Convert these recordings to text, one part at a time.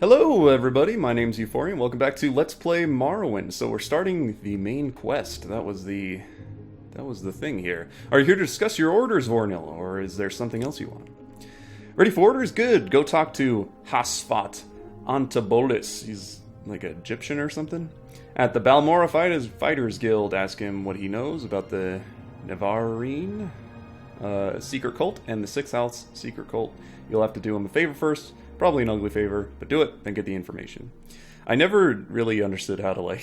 Hello everybody, my name's Euphorya and welcome back to Let's Play Morrowind. So we're starting the main quest. That was the thing here. Are you here to discuss your orders, Vvardenfell, or is there something else you want? Ready for orders? Good. Go talk to Hasfat Antabolis. He's like an Egyptian or something. At the Balmora Fighters Guild, ask him what he knows about the Nevarine secret cult and the Sixth House secret cult. You'll have to do him a favor first. Probably an ugly favor, but do it, then get the information. I never really understood how to, I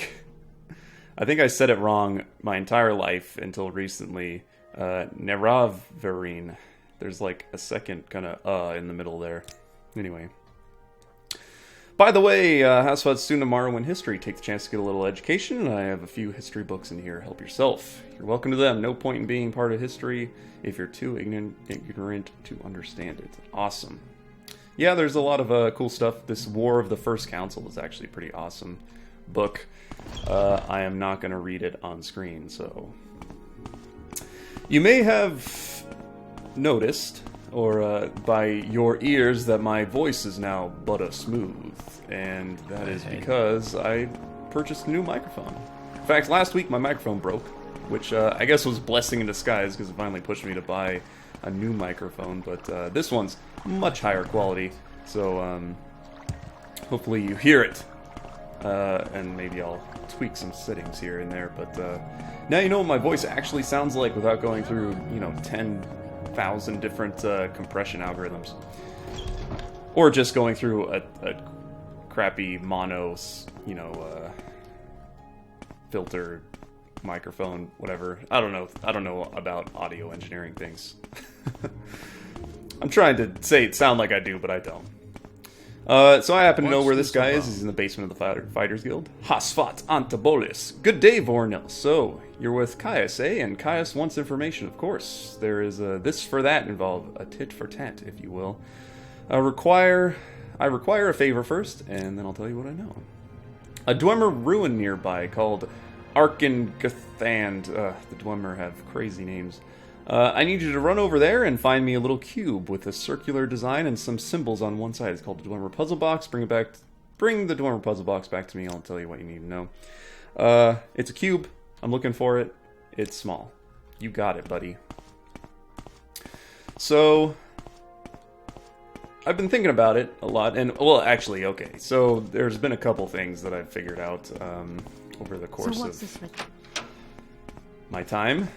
think I said it wrong my entire life until recently. Neravverine. There's like a second kind of in the middle there. Anyway. By the way, Hasfat's student of Morrowind history. Take the chance to get a little education. I have a few history books in here. Help yourself. You're welcome to them. No point in being part of history if you're too ignorant to understand it. Awesome. Yeah, there's a lot of cool stuff. This War of the First Council is actually a pretty awesome book. I am not going to read it on screen, so... You may have noticed, or by your ears, that my voice is now butter smooth. And that is because I purchased a new microphone. In fact, last week my microphone broke, which I guess was a blessing in disguise because it finally pushed me to buy a new microphone, but this one's much higher quality, so hopefully you hear it, and maybe I'll tweak some settings here and there, but now you know what my voice actually sounds like without going through, 10,000 different compression algorithms, or just going through a crappy mono, filter microphone, whatever. I don't know about audio engineering things. I'm trying to say it sound like I do, but I don't. So I happen to know where this guy is. He's in the basement of the Fighters Guild. Hasfat Antabolis. Good day, Vvardenfell. So, you're with Caius, eh? And Caius wants information, of course. There is a this for that involved, a tit for tat, if you will. I require a favor first, and then I'll tell you what I know. A Dwemer ruin nearby called Arkengathand. The Dwemer have crazy names. I need you to run over there and find me a little cube with a circular design and some symbols on one side. It's called the Dwemer Puzzle Box. Bring the Dwemer Puzzle Box back to me. I'll tell you what you need to know. It's a cube. I'm looking for it. It's small. You got it, buddy. So, I've been thinking about it a lot. And, well, actually, okay. So, there's been a couple things that I've figured out over the course of my time.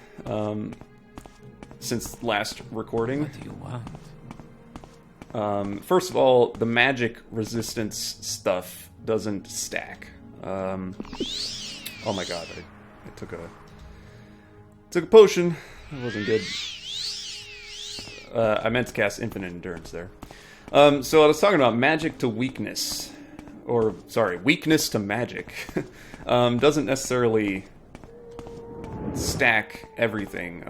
Since last recording. What do you want? First of all, the magic resistance stuff doesn't stack. Oh my god, I took a potion. That wasn't good. I meant to cast infinite endurance there. So I was talking about magic to weakness. Or, sorry, weakness to magic. Doesn't necessarily stack everything.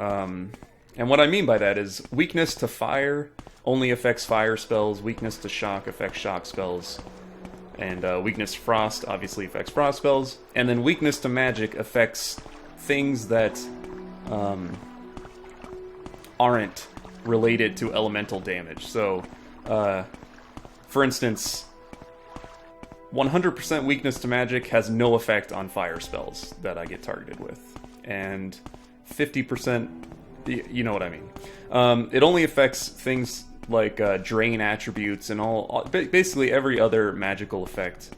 And what I mean by that is weakness to fire only affects fire spells, weakness to shock affects shock spells, and weakness to frost obviously affects frost spells, and then weakness to magic affects things that aren't related to elemental damage. So, for instance, 100% weakness to magic has no effect on fire spells that I get targeted with, and 50%... You know what I mean. It only affects things like drain attributes and basically every other magical effect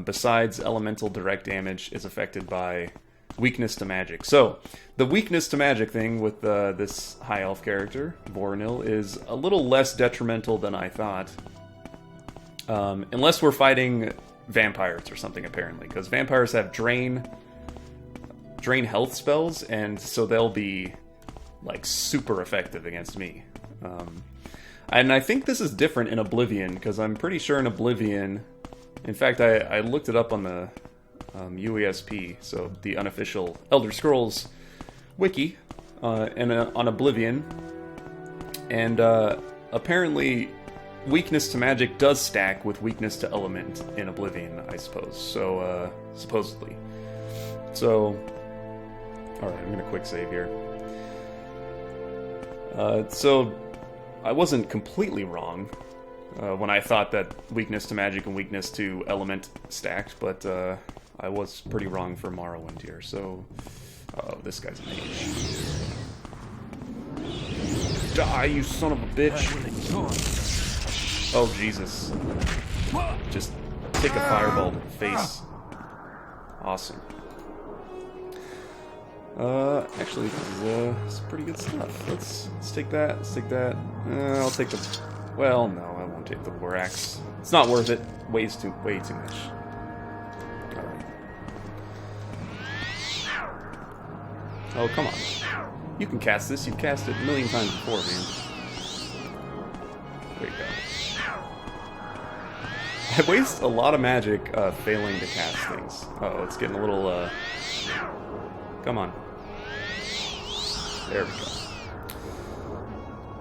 besides elemental direct damage is affected by weakness to magic. So, the weakness to magic thing with this high elf character, Vvardenfell, is a little less detrimental than I thought. Unless we're fighting vampires or something, apparently. Because vampires have drain health spells, and so they'll be super effective against me. And I think this is different in Oblivion, because I'm pretty sure in Oblivion... In fact, I looked it up on the UESP, so the unofficial Elder Scrolls wiki, and on Oblivion. And apparently, weakness to magic does stack with weakness to element in Oblivion, I suppose. So, supposedly. So, alright, I'm gonna quick save here. So, I wasn't completely wrong when I thought that weakness to magic and weakness to element stacked, but I was pretty wrong for Morrowind here, so... Oh, this guy's a mage. Die, you son of a bitch! Oh, Jesus. Just take a fireball to the face. Awesome. Actually, this is pretty good stuff. Let's take that, let's take that. I'll take the... Well, no, I won't take the war axe. It's not worth it. Way too much. Alright. Oh, come on. You can cast this. You've cast it a million times before, man. There you go. I waste a lot of magic failing to cast things. Uh-oh, it's getting a little... Come on. There we go.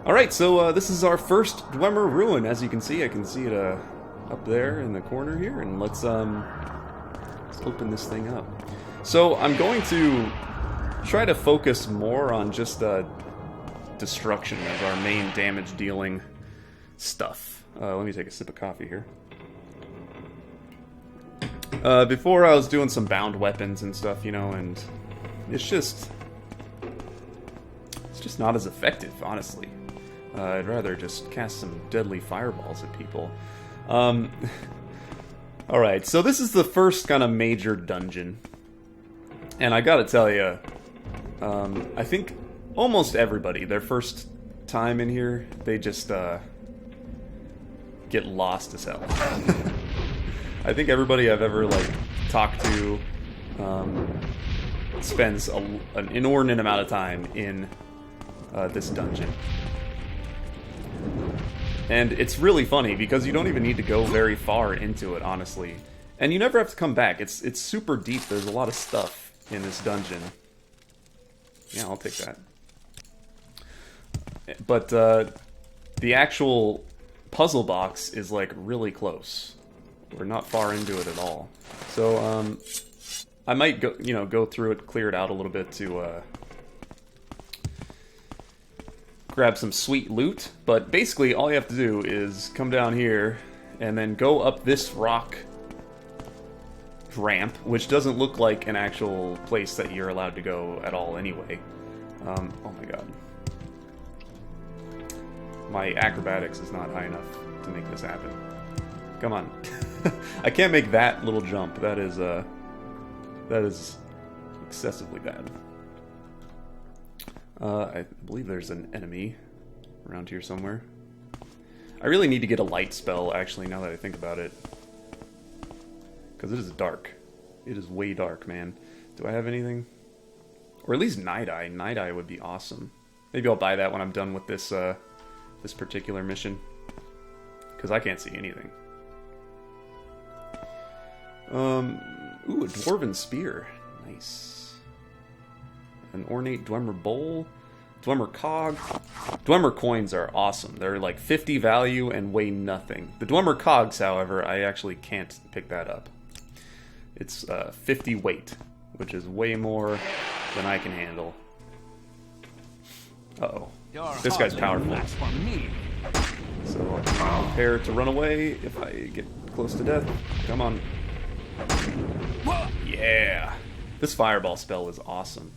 Alright, so this is our first Dwemer Ruin. As you can see, I can see it up there in the corner here. And let's open this thing up. So I'm going to try to focus more on just destruction as our main damage dealing stuff. Let me take a sip of coffee here. Before I was doing some bound weapons and stuff, you know, and it's just not as effective, honestly. I'd rather just cast some deadly fireballs at people. Alright, so this is the first kind of major dungeon. And I gotta tell you, I think almost everybody, their first time in here, they just get lost as hell. I think everybody I've ever, like, talked to spends an inordinate amount of time in this dungeon. And it's really funny, because you don't even need to go very far into it, honestly. And you never have to come back. It's super deep. There's a lot of stuff in this dungeon. Yeah, I'll take that. But the actual puzzle box is, like, really close. We're not far into it at all. So, I might go through it, clear it out a little bit to grab some sweet loot. But basically, all you have to do is come down here and then go up this rock ramp, which doesn't look like an actual place that you're allowed to go at all anyway. Oh my god. My acrobatics is not high enough to make this happen. Come on. I can't make that little jump. That is excessively bad. I believe there's an enemy around here somewhere. I really need to get a light spell, actually, now that I think about it. Because it is dark. It is way dark, man. Do I have anything? Or at least Night Eye. Night Eye would be awesome. Maybe I'll buy that when I'm done with this, this particular mission. Because I can't see anything. Ooh, a Dwarven Spear. Nice. An Ornate Dwemer Bowl. Dwemer Cog. Dwemer Coins are awesome. They're like 50 value and weigh nothing. The Dwemer Cogs, however, I actually can't pick that up. It's 50 weight, which is way more than I can handle. Uh-oh. This guy's powerful. So I'll prepare to run away if I get close to death. Come on. Yeah! This fireball spell is awesome.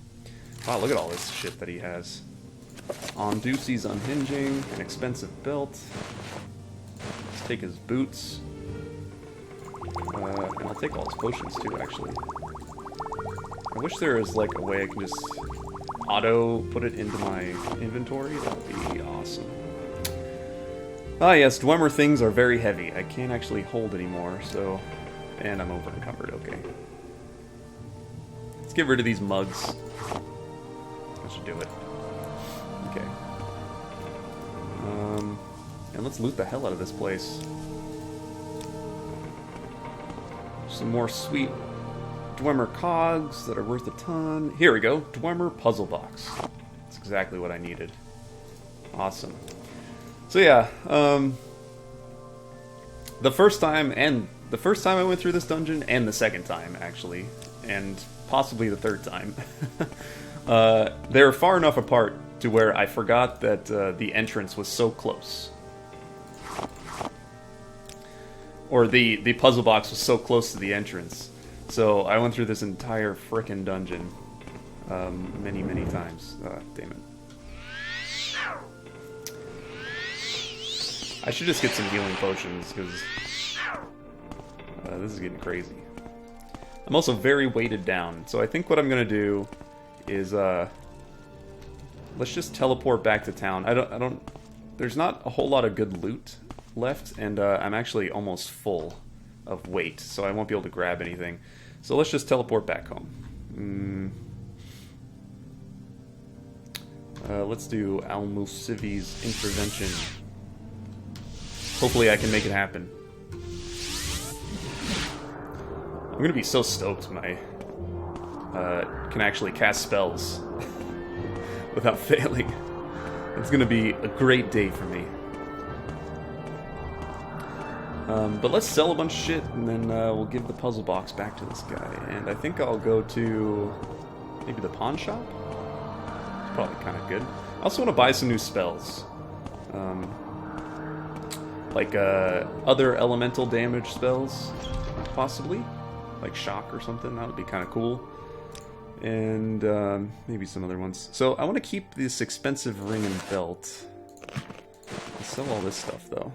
Wow, look at all this shit that he has. On Deucey's Unhinging, an expensive belt. Let's take his boots. And I'll take all his potions too, actually. I wish there was like a way I can just auto put it into my inventory. That would be awesome. Ah yes, Dwemer things are very heavy. I can't actually hold anymore, so... And I'm over encumbered, okay. Let's get rid of these mugs. That should do it. Okay. And let's loot the hell out of this place. Some more sweet Dwemer Cogs that are worth a ton. Here we go. Dwemer Puzzle Box. That's exactly what I needed. Awesome. So yeah, the first time I went through this dungeon, and the second time, actually, and possibly the third time, they're far enough apart to where I forgot that the entrance was so close. Or the puzzle box was so close to the entrance. So I went through this entire frickin' dungeon many, many times. Damn it. I should just get some healing potions, because this is getting crazy. I'm also very weighted down, so I think what I'm gonna do is let's just teleport back to town. I don't. There's not a whole lot of good loot left, and I'm actually almost full of weight, so I won't be able to grab anything. So let's just teleport back home. Let's do Al-Musivi's intervention. Hopefully I can make it happen. I'm gonna be so stoked when I can actually cast spells without failing. It's gonna be a great day for me. But let's sell a bunch of shit, and then we'll give the puzzle box back to this guy. And I think I'll go to maybe the pawn shop? It's probably kind of good. I also want to buy some new spells. Like other elemental damage spells, possibly. Like shock or something, that would be kind of cool. And maybe some other ones. So I want to keep this expensive ring and belt. I'll sell all this stuff, though.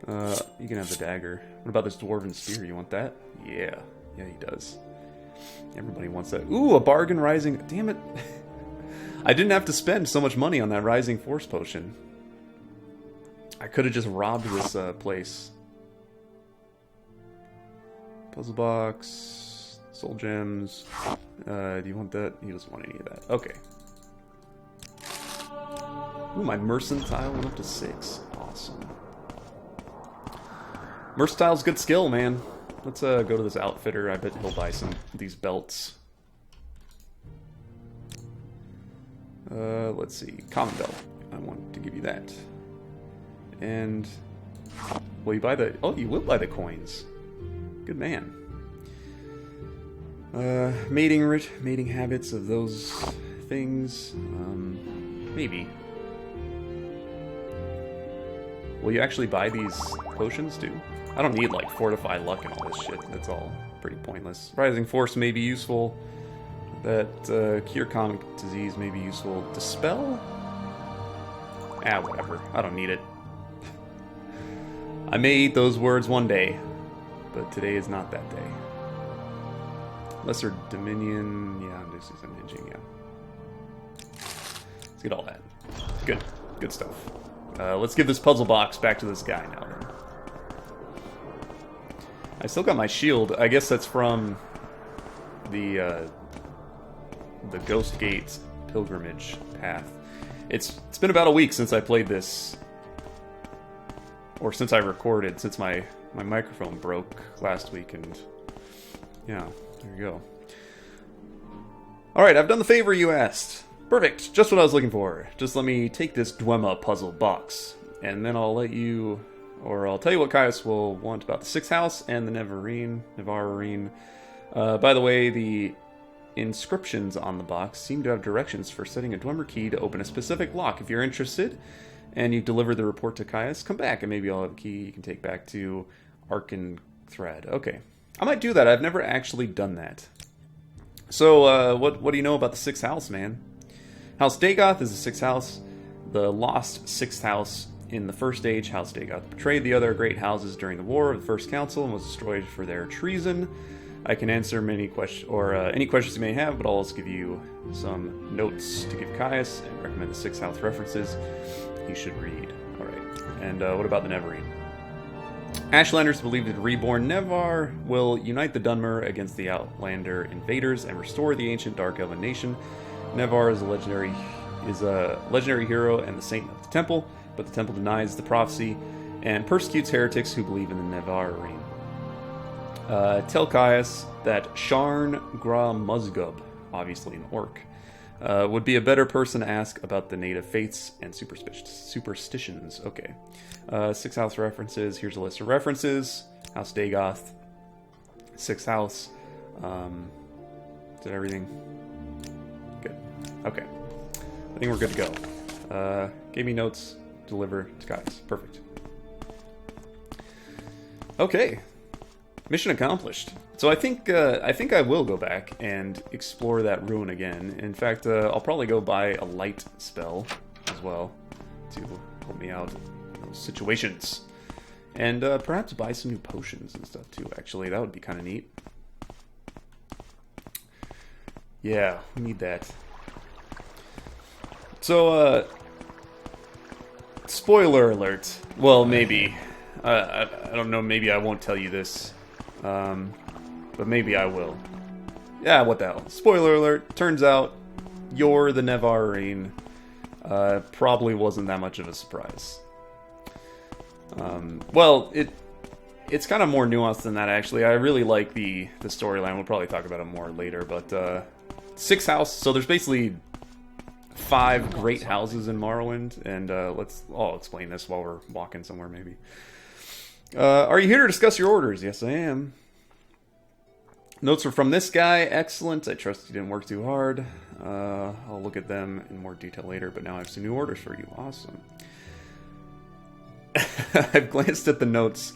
You can have the dagger. What about this dwarven spear? You want that? Yeah. Yeah, he does. Everybody wants that. Ooh, a bargain rising... Damn it. I didn't have to spend so much money on that rising force potion. I could have just robbed this place. Puzzle box... Soul gems... do you want that? He doesn't want any of that. Okay. Ooh, my mercantile went up to 6. Awesome. Mercantile's good skill, man. Let's go to this outfitter. I bet he'll buy some of these belts. Let's see. Common belt. I want to give you that. And... will you buy the... oh, you will buy the coins. Good man. Mating habits of those things. Maybe. Will you actually buy these potions too? I don't need like fortify luck and all this shit. That's all pretty pointless. Rising force may be useful. That cure comic disease may be useful. Dispel? Ah, whatever. I don't need it. I may eat those words one day, but today is not that day. Lesser Dominion, yeah, this is unhinging, yeah. Let's get all that. Good stuff. Let's give this puzzle box back to this guy now, then. I still got my shield. I guess that's from the Ghost Gate pilgrimage path. It's been about a week since I played this, or since I recorded, since my microphone broke last week, and yeah, there you go. Alright, I've done the favor you asked. Perfect, just what I was looking for. Just let me take this Dwemer puzzle box, and then I'll let you, or I'll tell you what Caius will want about the 6th house and the Nevarine. By the way, the inscriptions on the box seem to have directions for setting a Dwemer key to open a specific lock. If you're interested, and you deliver the report to Caius, come back, and maybe I'll have a key you can take back to Arkan Thread. Okay. I might do that. I've never actually done that. So, what do you know about the 6th house, man? House Dagoth is the 6th house, the lost 6th house in the First Age. House Dagoth betrayed the other great houses during the War of the First Council and was destroyed for their treason. I can answer many questions, or any questions you may have, but I'll also give you some notes to give Caius and recommend the 6th house references you should read. Alright, and what about the Nevarine? Ashlanders believe that reborn Nevar will unite the Dunmer against the Outlander invaders and restore the ancient Dark Elven nation. Nevar is a legendary hero and the saint of the temple, but the temple denies the prophecy and persecutes heretics who believe in the Nevarine. Tell Caius that Sharn Gra Muzgub, obviously an orc, would be a better person to ask about the native faiths and superstitions. Okay. 6th house references. Here's a list of references. House Dagoth. 6th house. Is that everything? Good. Okay. I think we're good to go. Gave me notes. Deliver to Caius. Perfect. Okay. Mission accomplished. So I think I will go back and explore that ruin again. In fact, I'll probably go buy a light spell as well to help me out in those situations. And perhaps buy some new potions and stuff too, actually. That would be kind of neat. Yeah, we need that. So, spoiler alert. Well, maybe. I don't know, maybe I won't tell you this. But maybe I will. Yeah, what the hell. Spoiler alert. Turns out, you're the Vvardenfell. Probably wasn't that much of a surprise. Well, it's kind of more nuanced than that, actually. I really like the storyline. We'll probably talk about it more later, but, 6 house, so there's basically 5 great houses in Morrowind, and, I'll explain this while we're walking somewhere, maybe. Are you here to discuss your orders? Yes, I am. Notes are from this guy. Excellent. I trust you didn't work too hard. I'll look at them in more detail later, but now I have some new orders for you. Awesome. I've glanced at the notes.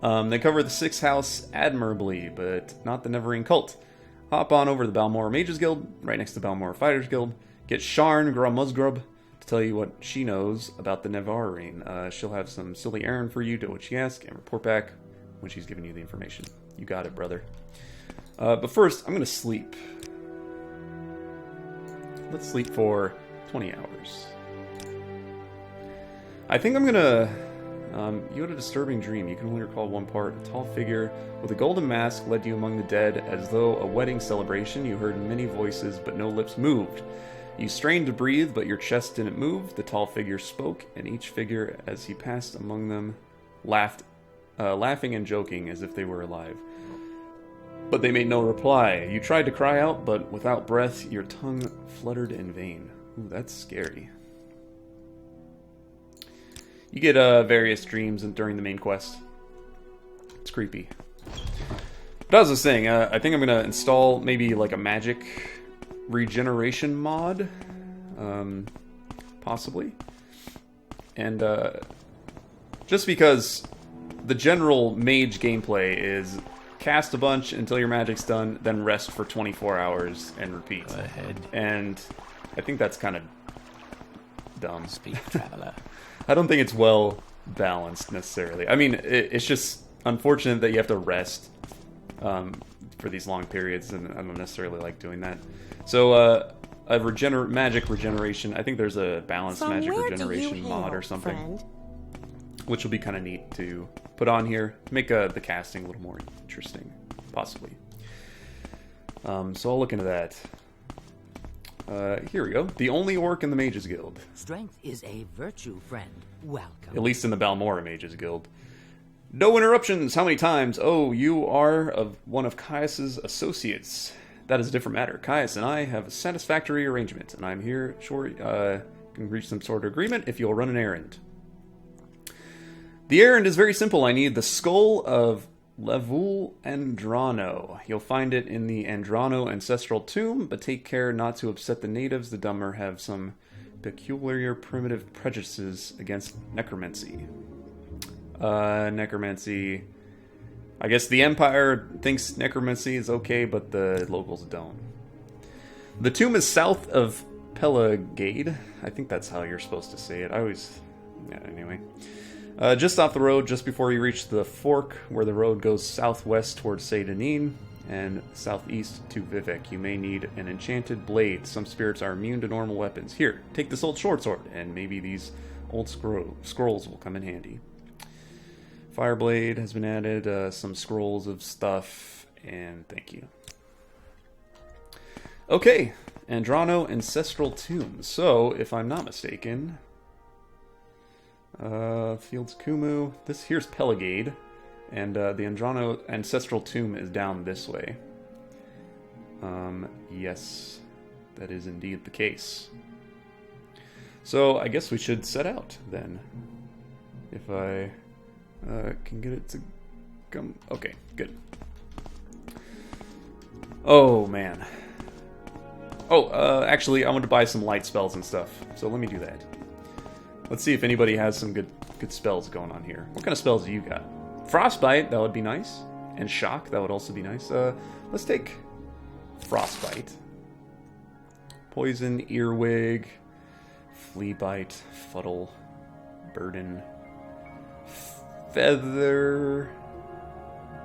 They cover the 6th house admirably, but not the Neverine cult. Hop on over to the Balmora Mages Guild, right next to the Balmora Fighters Guild. Get Sharn Gromuzgrub to tell you what she knows about the Vvardenfell. She'll have some silly errand for you, do what she asks, and report back when she's giving you the information. You got it, brother. But first, I'm going to sleep. Let's sleep for 20 hours. I think I'm going to... you had a disturbing dream. You can only recall one part. A tall figure with a golden mask led you among the dead as though a wedding celebration. You heard many voices, but no lips moved. You strained to breathe, but your chest didn't move. The tall figure spoke, and each figure, as he passed among them, laughed, laughing and joking as if they were alive. But they made no reply. You tried to cry out, but without breath, your tongue fluttered in vain. Ooh, that's scary. You get various dreams during the main quest. It's creepy. But as I was saying, I think I'm going to install maybe like a magic regeneration mod. Possibly. And just because the general mage gameplay is cast a bunch until your magic's done, then rest for 24 hours and repeat. Go ahead. And I think that's kind of dumb. Speak, traveler. I don't think it's well balanced necessarily. I mean, it's just unfortunate that you have to rest for these long periods, and I don't necessarily like doing that. So, a magic regeneration. I think there's a balanced magic regeneration mod or something, friend? Which will be kind of neat to put on here to make the casting a little more interesting, possibly. So I'll look into that. Here we go. The only orc in the Mages Guild. Strength is a virtue, friend. Welcome. At least in the Balmora Mages Guild. No interruptions! How many times? Oh, you are one of Caius's associates. That is a different matter. Caius and I have a satisfactory arrangement, and I'm here, can reach some sort of agreement if you'll run an errand. The errand is very simple. I need the skull of Levul Andrano. You'll find it in the Andrano ancestral tomb, but take care not to upset the natives. The dumber have some peculiar primitive prejudices against necromancy. Necromancy... I guess the Empire thinks necromancy is okay, but the locals don't. The tomb is south of Pelagade. I think that's how you're supposed to say it. Yeah, anyway. Just off the road, just before you reach the fork, where the road goes southwest towards Seydanin and southeast to Vivek. You may need an enchanted blade. Some spirits are immune to normal weapons. Here, take this old short sword, and maybe these old scrolls will come in handy. Fireblade has been added, some scrolls of stuff, and thank you. Okay, Andrano Ancestral Tomb. So, if I'm not mistaken... Fields Kumu. Here's Pelagade, and the Andrano Ancestral Tomb is down this way. Yes, that is indeed the case. So I guess we should set out then. If I can get it to come. Okay, good. Oh man. Oh, actually, I want to buy some light spells and stuff. So let me do that. Let's see if anybody has some good spells going on here. What kind of spells do you got? Frostbite, that would be nice. And Shock, that would also be nice. Let's take Frostbite. Poison, Earwig, Flea Bite, Fuddle, Burden, Feather.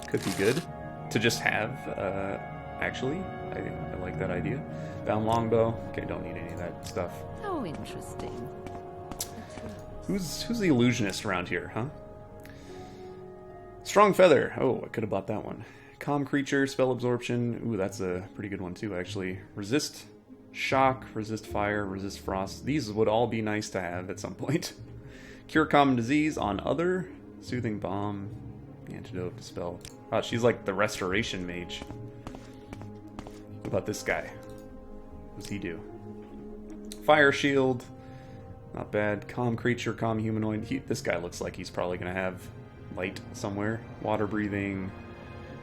Could be good to just have, actually. I like that idea. Bound Longbow. Okay, don't need any of that stuff. Oh, interesting. Who's the illusionist around here, huh? Strong Feather. Oh, I could have bought that one. Calm Creature, Spell Absorption. Ooh, that's a pretty good one too, actually. Resist Shock, Resist Fire, Resist Frost. These would all be nice to have at some point. Cure Common Disease on Other. Soothing Balm. Antidote, Dispel. Oh, she's like the Restoration Mage. What about this guy? What does he do? Fire Shield. Not bad. Calm Creature, Calm Humanoid. This guy looks like he's probably going to have light somewhere. Water Breathing.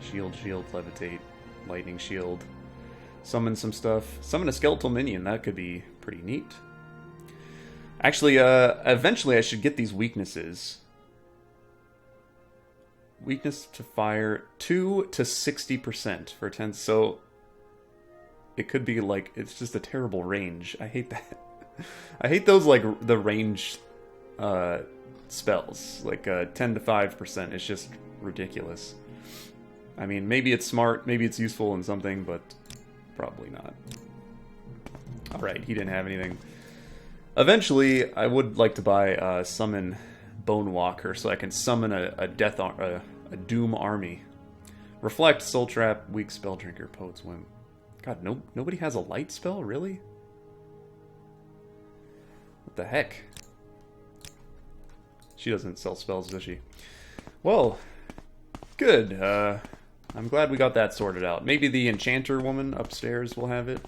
Shield, Levitate. Lightning Shield. Summon some stuff. Summon a Skeletal Minion. That could be pretty neat. Actually, eventually I should get these weaknesses. Weakness to fire. 2 to 60% for 10. So it could be like, it's just a terrible range. I hate that. I hate those, like, the range spells. Like, 10 to 5%. It's just ridiculous. I mean, maybe it's smart, maybe it's useful in something, but probably not. Alright, he didn't have anything. Eventually, I would like to buy Summon Bonewalker, so I can summon a Doom army. Reflect, Soul Trap, Weak Spell Drinker, Poet's Whim. God, nobody has a light spell? Really? What the heck? She doesn't sell spells, does she? Well, good. I'm glad we got that sorted out. Maybe the Enchanter woman upstairs will have it.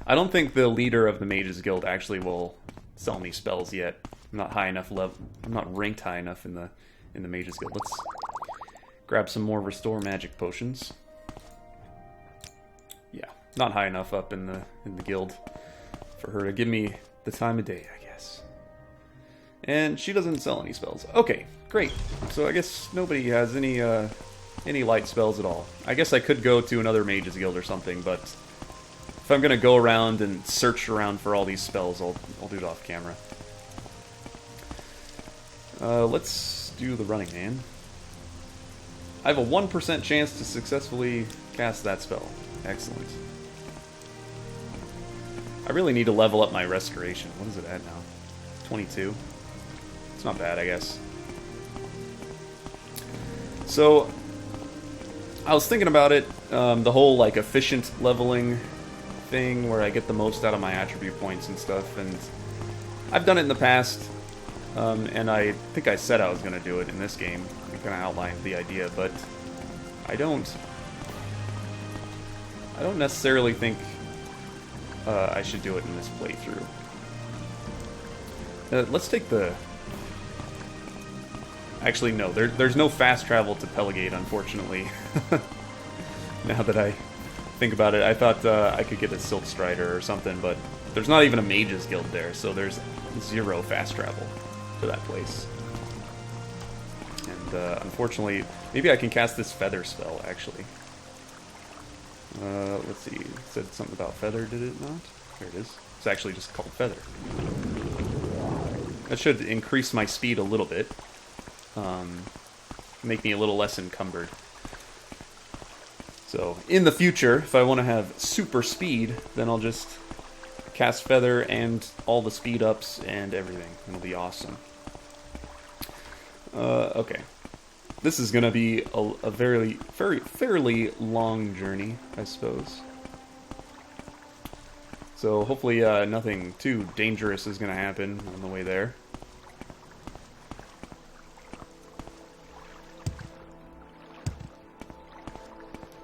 I don't think the leader of the Mages Guild actually will sell me spells yet. I'm not high enough level. I'm not ranked high enough in the Mages Guild. Let's grab some more Restore Magic potions. Yeah, not high enough up in the guild for her to give me the time of day, I guess. And she doesn't sell any spells. Okay, great. So I guess nobody has any light spells at all. I guess I could go to another Mages Guild or something, but if I'm gonna go around and search around for all these spells, I'll do it off camera. Let's do the Running Man. I have a 1% chance to successfully cast that spell. Excellent. I really need to level up my Restoration. What is it at now? 22. It's not bad, I guess. So, I was thinking about it, the whole, like, efficient leveling thing where I get the most out of my attribute points and stuff, and I've done it in the past, and I think I said I was going to do it in this game. I kind of outlined the idea, but I don't necessarily think I should do it in this playthrough. Let's take the... Actually, no, there's no fast travel to Peligate, unfortunately. Now that I think about it, I thought I could get a Silk Strider or something, but there's not even a Mages Guild there, so there's 0 fast travel to that place. And unfortunately, maybe I can cast this Feather spell, actually. Let's see, it said something about Feather, did it not? There it is. It's actually just called Feather. That should increase my speed a little bit. Make me a little less encumbered. So, in the future, if I want to have super speed, then I'll just cast Feather and all the speed ups and everything. It'll be awesome. Okay. This is going to be a fairly long journey, I suppose. So, hopefully nothing too dangerous is going to happen on the way there.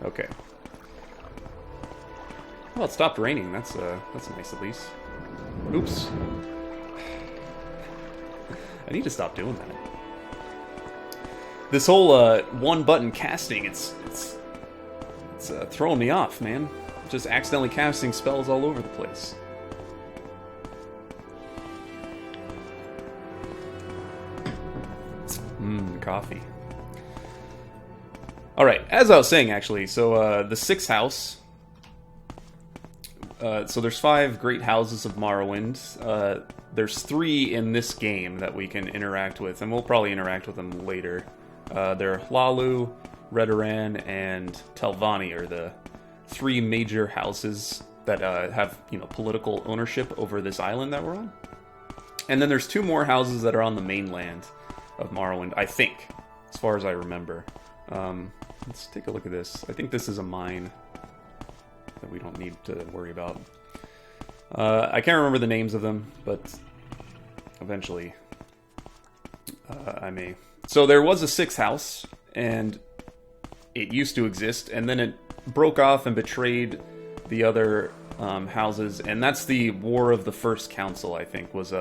Okay. Well, it stopped raining. That's nice at least. Oops. I need to stop doing that. This whole one-button casting, it's throwing me off, man. Just accidentally casting spells all over the place. Coffee. Alright, as I was saying, actually, so the sixth house... so there's 5 great houses of Morrowind. There's 3 in this game that we can interact with, and we'll probably interact with them later. They're Hlalu, Redoran, and Telvanni are the 3 major houses that have, you know, political ownership over this island that we're on. And then there's 2 more houses that are on the mainland of Morrowind, I think, as far as I remember. Let's take a look at this. I think this is a mine that we don't need to worry about. I can't remember the names of them, but eventually I may. So there was a 6th house, and it used to exist, and then it broke off and betrayed the other houses, and that's the War of the First Council, I think, was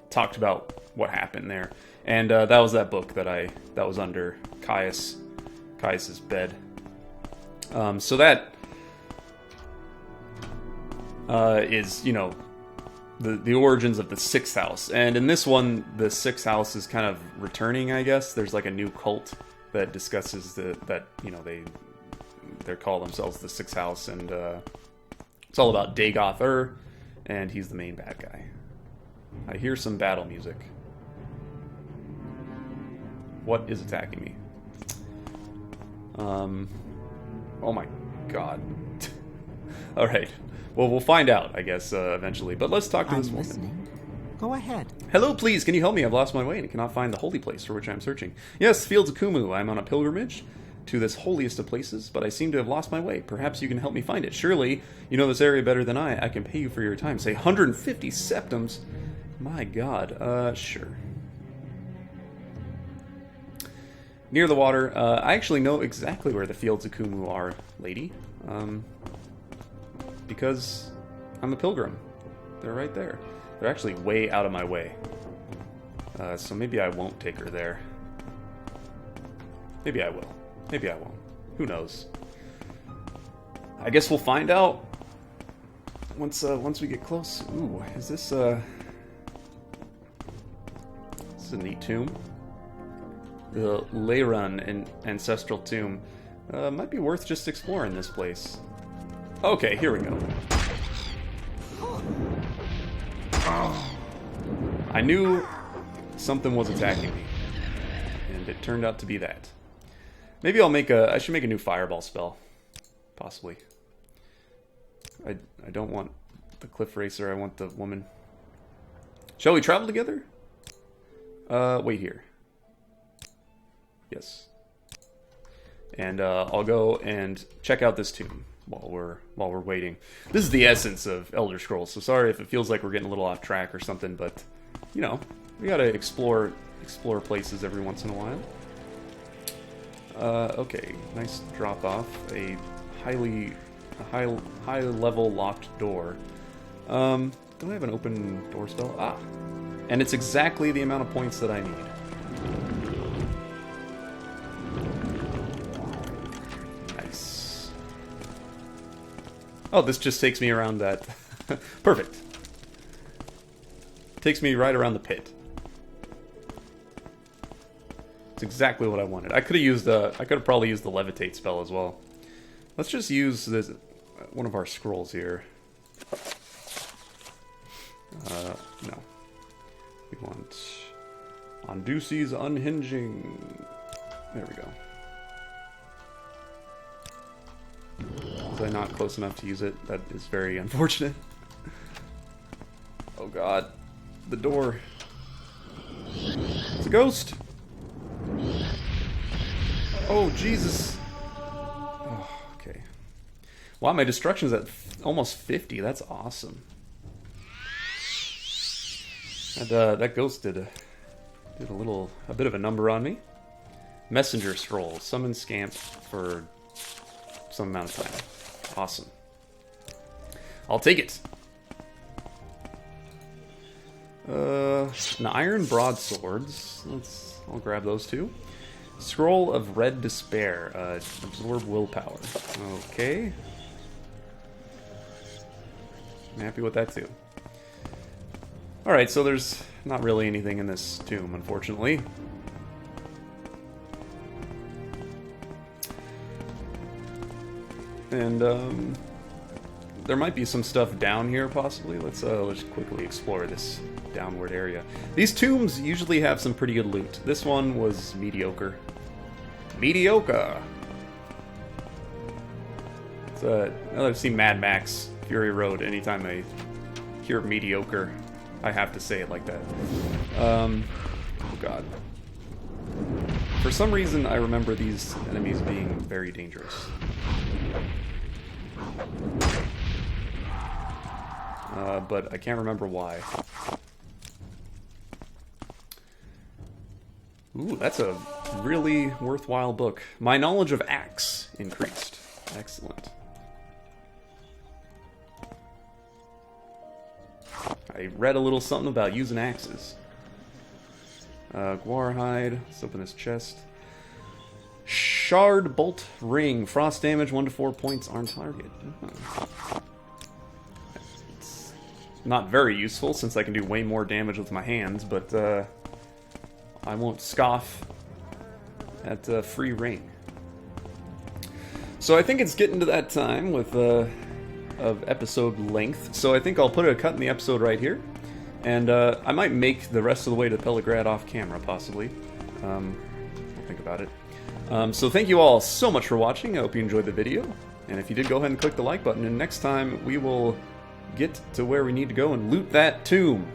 talked about what happened there. And that was that book that was under Caius's bed. So that is, you know, the origins of the 6th house. And in this one, the 6th house is kind of returning, I guess. There's like a new cult that discusses that, you know, they call themselves the 6th house, and it's all about Dagoth, and he's the main bad guy. I hear some battle music. What is attacking me? Oh my god. Alright. Well, we'll find out, I guess, eventually. But let's talk to this woman. Listening. Go ahead. Hello, please, can you help me? I've lost my way and cannot find the holy place for which I'm searching. Yes, Fields of Kumu. I'm on a pilgrimage to this holiest of places, but I seem to have lost my way. Perhaps you can help me find it. Surely, you know this area better than I. I can pay you for your time. Say 150 septums. My god. Sure. Near the water. I actually know exactly where the Fields of Kumu are, lady. Because I'm a pilgrim. They're right there. They're actually way out of my way. So maybe I won't take her there. Maybe I will. Maybe I won't. Who knows? I guess we'll find out once we get close. Ooh, is this this is a neat tomb. The Leyrun ancestral tomb. Might be worth just exploring this place. Okay, here we go. I knew something was attacking me, and it turned out to be that. Maybe I should make a new fireball spell. Possibly. I don't want the cliff racer, I want the woman. Shall we travel together? Wait here. Yes. And I'll go and check out this tomb while we're waiting. This is the essence of Elder Scrolls, so sorry if it feels like we're getting a little off track or something, but you know, we gotta explore places every once in a while. Okay, nice drop off. A high level locked door. Do I have an open door spell? Ah, and it's exactly the amount of points that I need. Nice. Oh, this just takes me around that. Perfect. Takes me right around the pit. It's exactly what I wanted. I could have probably used the levitate spell as well. Let's just use this one of our scrolls here. No. We want Ondusi's Unhinging. There we go. Was I not close enough to use it? That is very unfortunate. Oh god. The door. It's a ghost! Oh, Jesus. Oh, okay. Wow, my destruction's at almost 50. That's awesome. And that ghost did a bit of a number on me. Messenger scroll. Summon scamp for some amount of time. Awesome. I'll take it. Iron broadswords. I'll grab those two. Scroll of Red Despair. Absorb willpower. Okay. I'm happy with that too. Alright, so there's not really anything in this tomb, unfortunately. and there might be some stuff down here, possibly. Let's quickly explore this downward area. These tombs usually have some pretty good loot. This one was mediocre. Mediocre! Now that I've seen Mad Max Fury Road, anytime I hear mediocre, I have to say it like that. Oh god. For some reason, I remember these enemies being very dangerous. But I can't remember why. Ooh, that's a really worthwhile book. My knowledge of axe increased. Excellent. I read a little something about using axes. Guarhide. Let's open this chest. Shard Bolt Ring. Frost damage 1 to 4 points on target. It's not very useful since I can do way more damage with my hands, but I won't scoff at free ring. So I think it's getting to that time with of episode length. So I think I'll put a cut in the episode right here. And I might make the rest of the way to Peligrad off camera, possibly. I'll think about it. So thank you all so much for watching. I hope you enjoyed the video. And if you did, go ahead and click the like button. And next time, we will get to where we need to go and loot that tomb.